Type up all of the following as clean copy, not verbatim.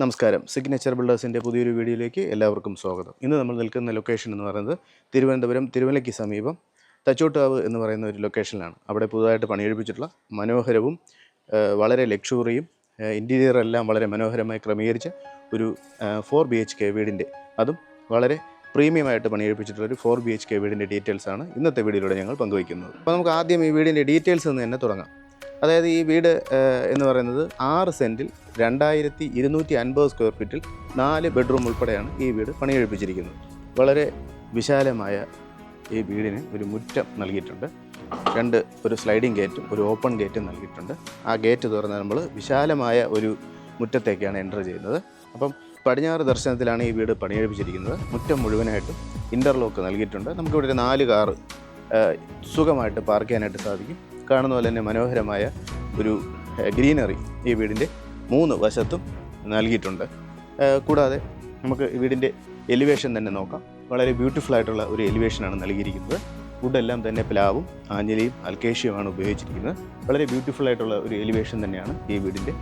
നമസ്കാരം. സിഗ്നേച്ചർ ബിൽഡേഴ്സിൻ്റെ പുതിയൊരു വീഡിയോയിലേക്ക് എല്ലാവർക്കും സ്വാഗതം. ഇന്ന് നമ്മൾ നിൽക്കുന്ന ലൊക്കേഷൻ എന്ന് പറയുന്നത് തിരുവനന്തപുരം തിരുവല്ലയ്ക്ക് സമീപം തച്ചോട്ടുകാവ് എന്ന് പറയുന്ന ഒരു ലൊക്കേഷനിലാണ്. അവിടെ പുതുതായിട്ട് പണിയെടുപ്പിച്ചിട്ടുള്ള മനോഹരവും വളരെ ലക്ഷറിയും ഇൻറ്റീരിയറെല്ലാം വളരെ മനോഹരമായി ക്രമീകരിച്ച ഒരു 4 BHK വീടിൻ്റെ, അതും വളരെ പ്രീമിയമായിട്ട് പണിയെടുപ്പിച്ചിട്ടുള്ളൊരു 4 BHK വീടിൻ്റെ ഡീറ്റെയിൽസാണ് ഇന്നത്തെ വീഡിയോയിലൂടെ ഞങ്ങൾ പങ്കുവയ്ക്കുന്നത്. അപ്പോൾ നമുക്ക് ആദ്യം ഈ വീടിൻ്റെ ഡീറ്റെയിൽസ് എന്ന് തന്നെ തുടങ്ങാം. അതായത് ഈ വീട് എന്ന് പറയുന്നത് 6 സെൻറ്റിൽ 2250 സ്ക്വയർ ഫീറ്റിൽ 4 ബെഡ്റൂം ഉൾപ്പെടെയാണ് ഈ വീട് പണിയെടുപ്പിച്ചിരിക്കുന്നത്. വളരെ വിശാലമായ ഈ വീടിന് ഒരു മുറ്റം നൽകിയിട്ടുണ്ട്. ഒരു സ്ലൈഡിംഗ് ഗേറ്റും ഒരു ഓപ്പൺ ഗേറ്റും നൽകിയിട്ടുണ്ട്. ആ ഗേറ്റ് തുറന്ന് നമ്മൾ വിശാലമായ ഒരു മുറ്റത്തേക്കാണ് എൻ്റർ ചെയ്യുന്നത്. അപ്പം പടിഞ്ഞാറ് ദർശനത്തിലാണ് ഈ വീട് പണിയെടുപ്പിച്ചിരിക്കുന്നത്. മുറ്റം മുഴുവനായിട്ടും ഇൻ്റർലോക്ക് നൽകിയിട്ടുണ്ട്. നമുക്കിവിടെ ഒരു 4 കാറ് സുഖമായിട്ട് പാർക്ക് ചെയ്യാനായിട്ട് സാധിക്കും. കാണുന്ന പോലെ തന്നെ മനോഹരമായ ഒരു ഗ്രീനറി ഈ വീടിൻ്റെ 3 വശത്തും നൽകിയിട്ടുണ്ട്. കൂടാതെ നമുക്ക് വീടിൻ്റെ എലിവേഷൻ തന്നെ നോക്കാം. വളരെ ബ്യൂട്ടിഫുൾ ആയിട്ടുള്ള ഒരു എലിവേഷനാണ് നൽകിയിരിക്കുന്നത്. വുഡെല്ലാം തന്നെ പ്ലാവും ആഞ്ഞിലിയും അൽക്കേഷ്യയുമാണ് ഉപയോഗിച്ചിരിക്കുന്നത്. വളരെ ബ്യൂട്ടിഫുൾ ആയിട്ടുള്ള ഒരു എലിവേഷൻ തന്നെയാണ് ഈ വീടിൻ്റെ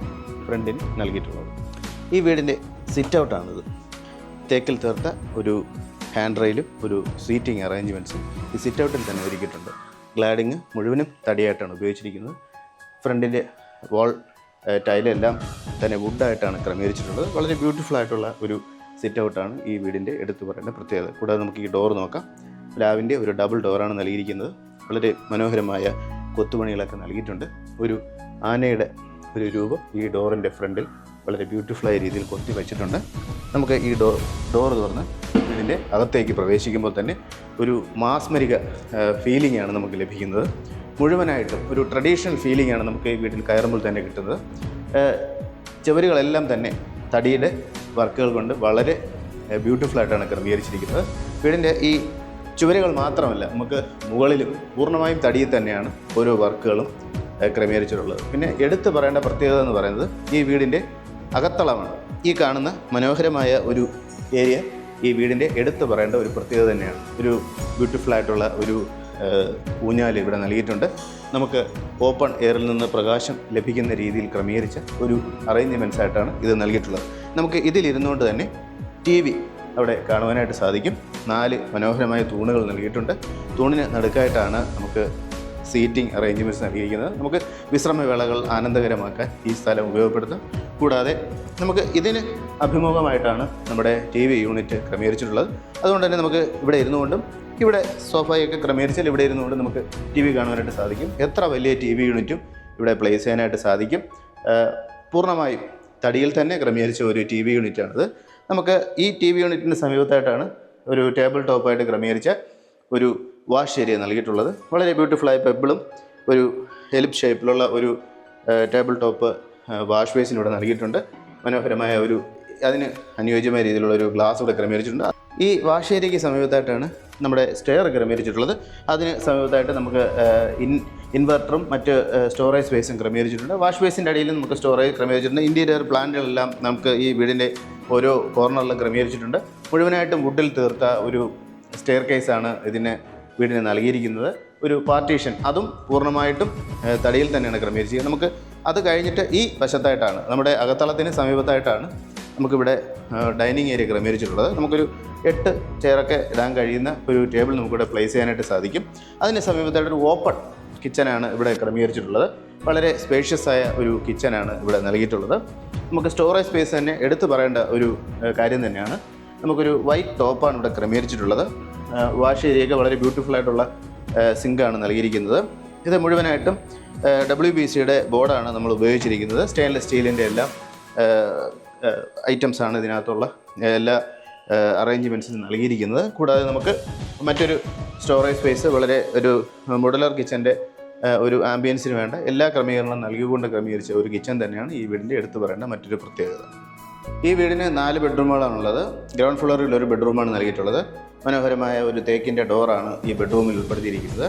ഫ്രണ്ടിന് നൽകിയിട്ടുള്ളത്. ഈ വീടിൻ്റെ സിറ്റ് ഔട്ടാണിത്. തേക്കിൽ തീർത്ത ഒരു ഹാൻഡ് റെയിലും ഒരു സീറ്റിംഗ് അറേഞ്ച്മെൻറ്റ്സും ഈ സിറ്റ് ഔട്ടിൽ തന്നെ ഒരുക്കിയിട്ടുണ്ട്. ഗ്ലാഡിങ് മുഴുവനും തടിയായിട്ടാണ് ഉപയോഗിച്ചിരിക്കുന്നത്. ഫ്രണ്ടിൻ്റെ വാൾ ടൈലെല്ലാം തന്നെ വുഡായിട്ടാണ് ക്രമീകരിച്ചിട്ടുള്ളത്. വളരെ ബ്യൂട്ടിഫുൾ ആയിട്ടുള്ള ഒരു സിറ്റ് ഔട്ടാണ് ഈ വീടിൻ്റെ എടുത്തു പറയേണ്ട പ്രത്യേകത. കൂടാതെ നമുക്ക് ഈ ഡോർ നോക്കാം. പ്ലാവിൻ്റെ ഒരു ഡബിൾ ഡോറാണ് നൽകിയിരിക്കുന്നത്. വളരെ മനോഹരമായ കൊത്തുപണികളൊക്കെ നൽകിയിട്ടുണ്ട്. ഒരു ആനയുടെ ഒരു രൂപം ഈ ഡോറിൻ്റെ ഫ്രണ്ടിൽ വളരെ ബ്യൂട്ടിഫുള്ളായ രീതിയിൽ കൊത്തി വെച്ചിട്ടുണ്ട്. നമുക്ക് ഈ ഡോർ തുറന്ന് ഇതിൻ്റെ അകത്തേക്ക് പ്രവേശിക്കുമ്പോൾ തന്നെ ഒരു മാസ്മരിക ഫീലിംഗാണ് നമുക്ക് ലഭിക്കുന്നത്. മുഴുവനായിട്ടും ഒരു ട്രഡീഷണൽ ഫീലിംഗാണ് നമുക്ക് ഈ വീട്ടിൽ കയറുമ്പോൾ തന്നെ കിട്ടുന്നത്. ചുവരുകളെല്ലാം തന്നെ തടിയുടെ വർക്കുകൾ കൊണ്ട് വളരെ ബ്യൂട്ടിഫുള്ളായിട്ടാണ് ക്രമീകരിച്ചിരിക്കുന്നത്. വീടിൻ്റെ ഈ ചുവരുകൾ മാത്രമല്ല, നമുക്ക് മുകളിലും പൂർണ്ണമായും തടിയിൽ തന്നെയാണ് ഓരോ വർക്കുകളും ക്രമീകരിച്ചിട്ടുള്ളത്. പിന്നെ എടുത്തു പറയേണ്ട പ്രത്യേകത എന്ന് പറയുന്നത് ഈ വീടിൻ്റെ അകത്തളമാണ്. ഈ കാണുന്ന മനോഹരമായ ഒരു ഏരിയ ഈ വീടിൻ്റെ എടുത്തു പറയേണ്ട ഒരു പ്രത്യേകത തന്നെയാണ്. ഒരു ബ്യൂട്ടിഫുള്ളായിട്ടുള്ള ഒരു ഊഞ്ഞാൽ ഇവിടെ നൽകിയിട്ടുണ്ട്. നമുക്ക് ഓപ്പൺ എയറിൽ നിന്ന് പ്രകാശം ലഭിക്കുന്ന രീതിയിൽ ക്രമീകരിച്ച ഒരു അറേഞ്ച്മെൻറ്റ്സ് ആയിട്ടാണ് ഇത് നൽകിയിട്ടുള്ളത്. നമുക്ക് ഇതിലിരുന്നുകൊണ്ട് തന്നെ TV അവിടെ കാണുവാനായിട്ട് സാധിക്കും. 4 മനോഹരമായ തൂണുകൾ നൽകിയിട്ടുണ്ട്. തൂണിന് നടുക്കായിട്ടാണ് നമുക്ക് സീറ്റിംഗ് അറേഞ്ച്മെൻറ്റ്സ് നൽകിയിരിക്കുന്നത്. നമുക്ക് വിശ്രമവേളകൾ ആനന്ദകരമാക്കാൻ ഈ സ്ഥലം ഉപയോഗപ്പെടുത്താം. കൂടാതെ നമുക്ക് ഇതിന് അഭിമുഖമായിട്ടാണ് നമ്മുടെ TV യൂണിറ്റ് ക്രമീകരിച്ചിട്ടുള്ളത്. അതുകൊണ്ട് തന്നെ നമുക്ക് ഇവിടെ ഇരുന്നുകൊണ്ടും ഇവിടെ സോഫയൊക്കെ ക്രമീകരിച്ചാൽ ഇവിടെ ഇരുന്നുകൊണ്ട് നമുക്ക് TV കാണുവാനായിട്ട് സാധിക്കും. എത്ര വലിയ TV യൂണിറ്റും ഇവിടെ പ്ലേസ് ചെയ്യാനായിട്ട് സാധിക്കും. പൂർണ്ണമായും തടിയിൽ തന്നെ ക്രമീകരിച്ച ഒരു TV യൂണിറ്റാണിത്. നമുക്ക് ഈ TV യൂണിറ്റിൻ്റെ സമീപത്തായിട്ടാണ് ഒരു ടേബിൾ ടോപ്പായിട്ട് ക്രമീകരിച്ച ഒരു വാഷ് ഏരിയ നൽകിയിട്ടുള്ളത്. വളരെ ബ്യൂട്ടിഫുള്ളായ പെബിളും ഒരു എലിപ്സ് ഷേപ്പിലുള്ള ഒരു ടേബിൾ ടോപ്പ് വാഷ് ബേസിൻ ഇവിടെ നൽകിയിട്ടുണ്ട്. മനോഹരമായ ഒരു അതിന് അനുയോജ്യമായ രീതിയിലുള്ള ഒരു ഗ്ലാസ് ഇവിടെ ക്രമീകരിച്ചിട്ടുണ്ട്. ഈ വാഷ് ഏരിയയ്ക്ക് സമീപത്തായിട്ടാണ് നമ്മുടെ സ്റ്റെയർ ക്രമീകരിച്ചിട്ടുള്ളത്. അതിന് സമീപത്തായിട്ട് നമുക്ക് ഇൻവെർട്ടറും മറ്റ് സ്റ്റോറേജ് സ്പേസും ക്രമീകരിച്ചിട്ടുണ്ട്. വാഷ് ബേസിൻ്റെ അടിയിൽ നമുക്ക് സ്റ്റോറേജ് ക്രമീകരിച്ചിട്ടുണ്ട്. ഇൻറ്റീരിയർ പ്ലാന്റുകളെല്ലാം നമുക്ക് ഈ വീടിൻ്റെ ഓരോ കോർണറിലും ക്രമീകരിച്ചിട്ടുണ്ട്. മുഴുവനായിട്ടും വുഡിൽ തീർത്ത ഒരു സ്റ്റെയർ കേസാണ് വീടിന് നൽകിയിരിക്കുന്നത്. ഒരു പാർട്ടീഷൻ, അതും പൂർണ്ണമായിട്ടും തടിയിൽ തന്നെയാണ് ക്രമീകരിച്ചത്. നമുക്ക് അത് കഴിഞ്ഞിട്ട് ഈ വശത്തായിട്ടാണ്, നമ്മുടെ അകത്തളത്തിന് സമീപത്തായിട്ടാണ് നമുക്കിവിടെ ഡൈനിങ് ഏരിയ ക്രമീകരിച്ചിട്ടുള്ളത്. നമുക്കൊരു 8 ചെയറൊക്കെ ഇടാൻ കഴിയുന്ന ഒരു ടേബിൾ നമുക്കിവിടെ പ്ലേസ് ചെയ്യാനായിട്ട് സാധിക്കും. അതിന് സമീപത്തായിട്ട് ഒരു ഓപ്പൺ കിച്ചനാണ് ഇവിടെ ക്രമീകരിച്ചിട്ടുള്ളത്. വളരെ സ്പേഷ്യസ് ആയ ഒരു കിച്ചനാണ് ഇവിടെ നൽകിയിട്ടുള്ളത്. നമുക്ക് സ്റ്റോറേജ് സ്പേസ് തന്നെ എടുത്തു പറയേണ്ട ഒരു കാര്യം തന്നെയാണ്. നമുക്കൊരു വൈറ്റ് ടോപ്പാണ് ഇവിടെ ക്രമീകരിച്ചിട്ടുള്ളത്. വാഷ് ഏരിയയൊക്കെ വളരെ ബ്യൂട്ടിഫുള്ളായിട്ടുള്ള സിങ്കാണ് നൽകിയിരിക്കുന്നത്. ഇത് മുഴുവനായിട്ടും WBCയുടെ ബോർഡാണ് നമ്മൾ ഉപയോഗിച്ചിരിക്കുന്നത്. സ്റ്റെയിൻലെസ് സ്റ്റീലിൻ്റെ എല്ലാം ഐറ്റംസാണ് ഇതിനകത്തുള്ള എല്ലാ അറേഞ്ച്മെൻറ്റ്സും നൽകിയിരിക്കുന്നത്. കൂടാതെ നമുക്ക് മറ്റൊരു സ്റ്റോറേജ് സ്പേസ്, വളരെ ഒരു മോഡുലർ കിച്ചൻ്റെ ഒരു ആംബിയൻസിന് വേണ്ട എല്ലാ ക്രമീകരണങ്ങളും നൽകിക്കൊണ്ട് ക്രമീകരിച്ച ഒരു കിച്ചൻ തന്നെയാണ് ഈ വീടിൻ്റെ എടുത്തു പറയേണ്ട മറ്റൊരു പ്രത്യേകത. ഈ വീടിന് 4 ബെഡ്റൂമുകളാണുള്ളത്. ഗ്രൗണ്ട് ഫ്ലോറിൽ ഒരു ബെഡ്റൂമാണ് നൽകിയിട്ടുള്ളത്. മനോഹരമായ ഒരു തേക്കിൻ്റെ ഡോറാണ് ഈ ബെഡ്റൂമിൽ ഉൾപ്പെടുത്തിയിരിക്കുന്നത്.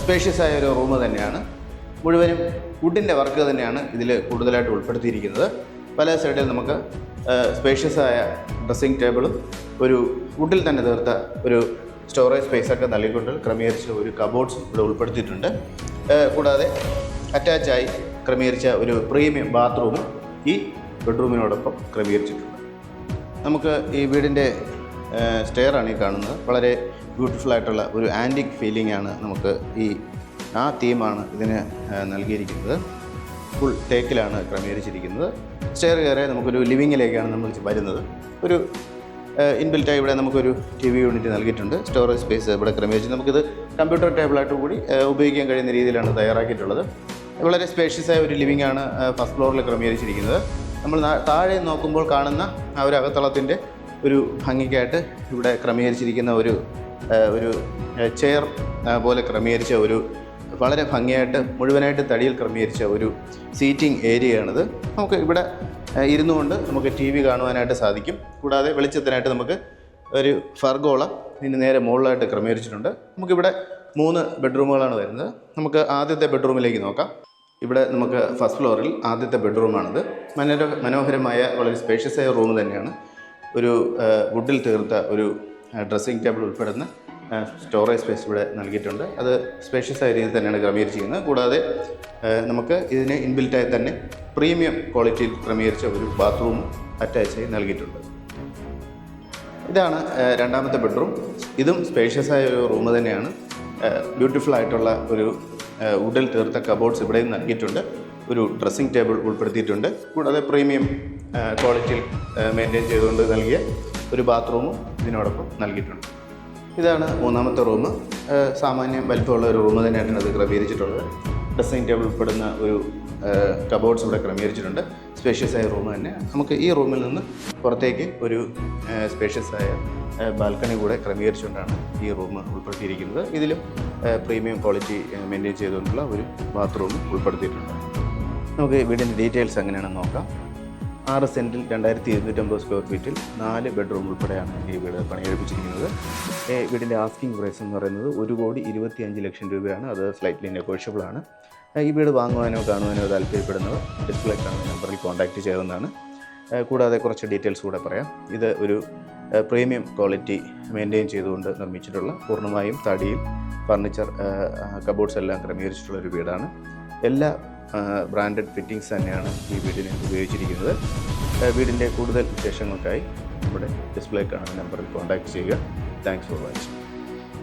സ്പേഷ്യസ് ആയ ഒരു റൂം തന്നെയാണ്. മുഴുവനും വുഡിൻ്റെ വർക്ക് തന്നെയാണ് ഇതിൽ കൂടുതലായിട്ട് ഉൾപ്പെടുത്തിയിരിക്കുന്നത്. പല സൈഡിൽ നമുക്ക് സ്പേഷ്യസ് ആയ ഡ്രസ്സിംഗ് ടേബിളും ഒരു വുഡിൽ തന്നെ തീർത്ത ഒരു സ്റ്റോറേജ് സ്പേസൊക്കെ നൽകിക്കൊണ്ട് ക്രമീകരിച്ച ഒരു കബോർഡ്സും ഇവിടെ ഉൾപ്പെടുത്തിയിട്ടുണ്ട്. കൂടാതെ അറ്റാച്ചായി ക്രമീകരിച്ച ഒരു പ്രീമിയം ബാത്റൂമും ഈ ബെഡ്റൂമിനോടൊപ്പം ക്രമീകരിച്ചിട്ടുണ്ട്. നമുക്ക് ഈ വീടിൻ്റെ സ്റ്റെയറാണ് ഈ കാണുന്നത്. വളരെ ബ്യൂട്ടിഫുൾ ആയിട്ടുള്ള ഒരു ആൻറ്റിക് ഫീലിംഗ് ആണ് നമുക്ക് ആ തീമാണ് ഇതിന് നൽകിയിരിക്കുന്നത്. ഫുൾ തേക്കിലാണ് ക്രമീകരിച്ചിരിക്കുന്നത്. സ്റ്റെയർ കയറി നമുക്കൊരു ലിവിങ്ങിലേക്കാണ് നമ്മൾ വരുന്നത്. ഒരു ഇൻബിൽറ്റായി ഇവിടെ നമുക്കൊരു TV യൂണിറ്റ് നൽകിയിട്ടുണ്ട്. സ്റ്റോറേജ് സ്പേസ് ഇവിടെ ക്രമീകരിച്ച് നമുക്കിത് കമ്പ്യൂട്ടർ ടേബിളായിട്ട് കൂടി ഉപയോഗിക്കാൻ കഴിയുന്ന രീതിയിലാണ് തയ്യാറാക്കിയിട്ടുള്ളത്. വളരെ സ്പേഷ്യസ് ആയ ഒരു ലിവിംഗ് ആണ് ഫസ്റ്റ് ഫ്ലോറിൽ ക്രമീകരിച്ചിരിക്കുന്നത്. നമ്മൾ താഴെ നോക്കുമ്പോൾ കാണുന്ന ആ ഒരു അകത്തളത്തിൻ്റെ ഒരു ഭംഗിക്കായിട്ട് ഇവിടെ ക്രമീകരിച്ചിരിക്കുന്ന ഒരു ചെയർ പോലെ ക്രമീകരിച്ച ഒരു വളരെ ഭംഗിയായിട്ട് മുഴുവനായിട്ട് തടിയിൽ ക്രമീകരിച്ച ഒരു സീറ്റിംഗ് ഏരിയയാണിത്. നമുക്ക് ഇവിടെ ഇരുന്നു കൊണ്ട് നമുക്ക് TV കാണുവാനായിട്ട് സാധിക്കും. കൂടാതെ വെളിച്ചത്തിനായിട്ട് നമുക്ക് ഒരു ഫർഗോള ഇതിന് നേരെ മുകളിലായിട്ട് ക്രമീകരിച്ചിട്ടുണ്ട്. നമുക്കിവിടെ 3 ബെഡ്റൂമുകളാണ് വരുന്നത്. നമുക്ക് ആദ്യത്തെ ബെഡ്റൂമിലേക്ക് നോക്കാം. ഇവിടെ നമുക്ക് ഫസ്റ്റ് ഫ്ലോറിൽ ആദ്യത്തെ ബെഡ്റൂമാണിത്. മനോഹരമായ വളരെ സ്പേഷ്യസ് ആയ റൂം തന്നെയാണ്. ഒരു വുഡിൽ തീർത്ത ഒരു ഡ്രസ്സിംഗ് ടേബിൾ ഉൾപ്പെടുന്ന സ്റ്റോറേജ് സ്പേസ് ഇവിടെ നൽകിയിട്ടുണ്ട്. അത് സ്പേഷ്യസ് ആയ രീതിയിൽ തന്നെയാണ് ക്രമീകരിച്ചിരിക്കുന്നത്. കൂടാതെ നമുക്ക് ഇതിന് ഇൻബിൽറ്റായി തന്നെ പ്രീമിയം ക്വാളിറ്റിയിൽ ക്രമീകരിച്ച ഒരു ബാത്റൂം അറ്റാച്ചായി നൽകിയിട്ടുണ്ട്. ഇതാണ് രണ്ടാമത്തെ ബെഡ്റൂം. ഇതും സ്പേഷ്യസ് ആയ ഒരു റൂം തന്നെയാണ്. ബ്യൂട്ടിഫുൾ ആയിട്ടുള്ള ഒരു വുഡിൽ തീർത്ത കബോർഡ്സ് ഇവിടെയും നൽകിയിട്ടുണ്ട്. ഒരു ഡ്രസ്സിംഗ് ടേബിൾ ഉൾപ്പെടുത്തിയിട്ടുണ്ട്. കൂടാതെ പ്രീമിയം ക്വാളിറ്റിയിൽ മെയിൻറ്റെയിൻ ചെയ്തുകൊണ്ട് നൽകിയ ഒരു ബാത്റൂമും ഇതിനോടൊപ്പം നൽകിയിട്ടുണ്ട്. ഇതാണ് മൂന്നാമത്തെ റൂം. സാമാന്യം വലിപ്പമുള്ള ഒരു റൂം തന്നെയായിട്ടാണ് അത് ക്രമീകരിച്ചിട്ടുള്ളത്. ഡ്രസ്സിംഗ് ടേബിൾ ഉൾപ്പെടുന്ന ഒരു കബോർഡ്സ് ഇവിടെ ക്രമീകരിച്ചിട്ടുണ്ട്. സ്പേഷ്യസ് ആയ റൂം തന്നെ. നമുക്ക് ഈ റൂമിൽ നിന്ന് പുറത്തേക്ക് ഒരു സ്പേഷ്യസ് ആയ ബാൽക്കണി കൂടെ ക്രമീകരിച്ചുകൊണ്ടാണ് ഈ റൂം ഉൾപ്പെടുത്തിയിരിക്കുന്നത്. ഇതിലും പ്രീമിയം ക്വാളിറ്റി മെയിൻറ്റെയിൻ ചെയ്തുകൊണ്ടുള്ള ഒരു ബാത്റൂം ഉൾപ്പെടുത്തിയിട്ടുണ്ട്. നമുക്ക് വീടിൻ്റെ ഡീറ്റെയിൽസ് എങ്ങനെയാണെന്ന് നോക്കാം. 6 സെൻറ്റിൽ 2250 സ്ക്വയർ ഫീറ്റിൽ 4 ബെഡ്റൂം ഉൾപ്പെടെയാണ് ഈ വീട് പണിയെടുപ്പിച്ചിരിക്കുന്നത്. വീടിൻ്റെ ആസ്കിംഗ് പ്രൈസ് എന്ന് പറയുന്നത് 1,25,00,000 രൂപയാണ്. അത് സ്ലൈറ്റ്ലി നെഗോഷ്യബിൾ ആണ്. ഈ വീട് വാങ്ങുവാനോ കാണുവാനോ താല്പര്യപ്പെടുന്നവർ ഡിസ്പ്ലേ കാണുന്ന നമ്പറിൽ കോൺടാക്റ്റ് ചെയ്യാവുന്നതാണ്. കൂടാതെ കുറച്ച് ഡീറ്റെയിൽസ് കൂടെ പറയാം. ഇത് ഒരു പ്രീമിയം ക്വാളിറ്റി മെയിൻറ്റെയിൻ ചെയ്തുകൊണ്ട് നിർമ്മിച്ചിട്ടുള്ള പൂർണ്ണമായും തടിയിൽ ഫർണിച്ചർ കബോർഡ്സ് എല്ലാം ക്രമീകരിച്ചിട്ടുള്ള ഒരു വീടാണ്. എല്ലാ ബ്രാൻഡഡ് ഫിറ്റിങ്സ് തന്നെയാണ് ഈ വീടിന് ഉപയോഗിച്ചിരിക്കുന്നത്. വീടിൻ്റെ കൂടുതൽ വിശേഷങ്ങൾക്കായി നമ്മുടെ ഡിസ്പ്ലേ കാണുന്ന നമ്പറിൽ കോൺടാക്റ്റ് ചെയ്യുക. Thanks for watching.